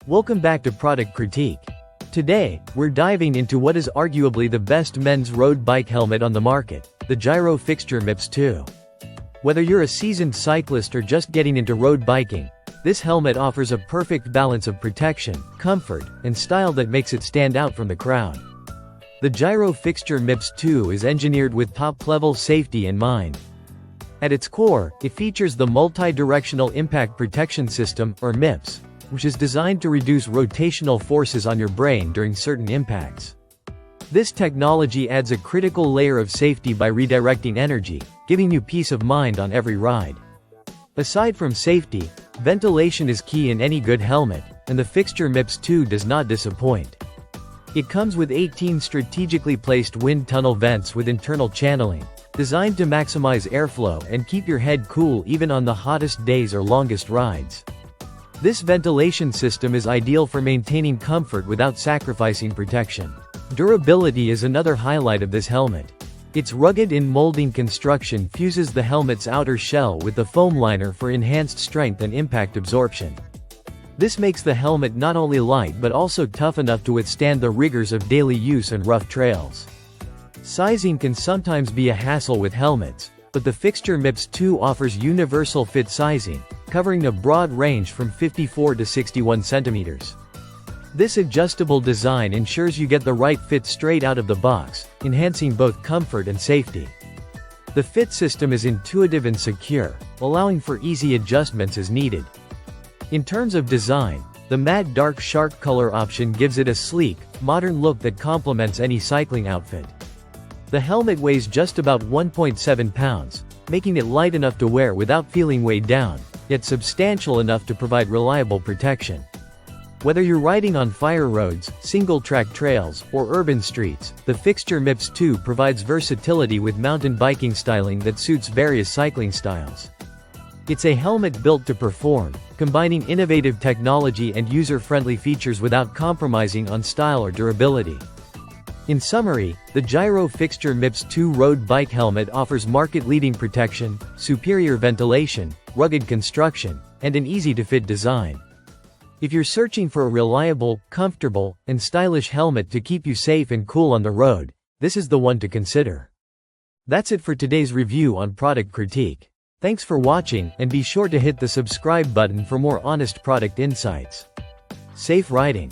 Welcome back to Product Critique. Today, we're diving into what is arguably the best men's road bike helmet on the market, the Giro Fixture MIPS 2. Whether you're a seasoned cyclist or just getting into road biking, this helmet offers a perfect balance of protection, comfort, and style that makes it stand out from the crowd. The Giro Fixture MIPS 2 is engineered with top-level safety in mind. At its core, it features the Multi-Directional Impact Protection System, or MIPS, which is designed to reduce rotational forces on your brain during certain impacts. This technology adds a critical layer of safety by redirecting energy, giving you peace of mind on every ride. Aside from safety, ventilation is key in any good helmet, and the Fixture MIPS 2 does not disappoint. It comes with 18 strategically placed wind tunnel vents with internal channeling, designed to maximize airflow and keep your head cool even on the hottest days or longest rides. This ventilation system is ideal for maintaining comfort without sacrificing protection. Durability is another highlight of this helmet. Its rugged in-molding construction fuses the helmet's outer shell with the foam liner for enhanced strength and impact absorption. This makes the helmet not only light but also tough enough to withstand the rigors of daily use and rough trails. Sizing can sometimes be a hassle with helmets, but the Fixture MIPS 2 offers universal fit sizing, covering a broad range from 54 to 61 centimeters. This adjustable design ensures you get the right fit straight out of the box, enhancing both comfort and safety. The fit system is intuitive and secure, allowing for easy adjustments as needed. In terms of design, the matte dark shark color option gives it a sleek, modern look that complements any cycling outfit. The helmet weighs just about 1.7 pounds, making it light enough to wear without feeling weighed down, yet substantial enough to provide reliable protection. Whether you're riding on fire roads, single-track trails, or urban streets, the Fixture MIPS 2 provides versatility with mountain biking styling that suits various cycling styles. It's a helmet built to perform, combining innovative technology and user-friendly features without compromising on style or durability. In summary, the Giro Fixture MIPS 2 road bike helmet offers market-leading protection, superior ventilation, rugged construction, and an easy-to-fit design. If you're searching for a reliable, comfortable, and stylish helmet to keep you safe and cool on the road, this is the one to consider. That's it for today's review on Product Critique. Thanks for watching, and be sure to hit the subscribe button for more honest product insights. Safe riding!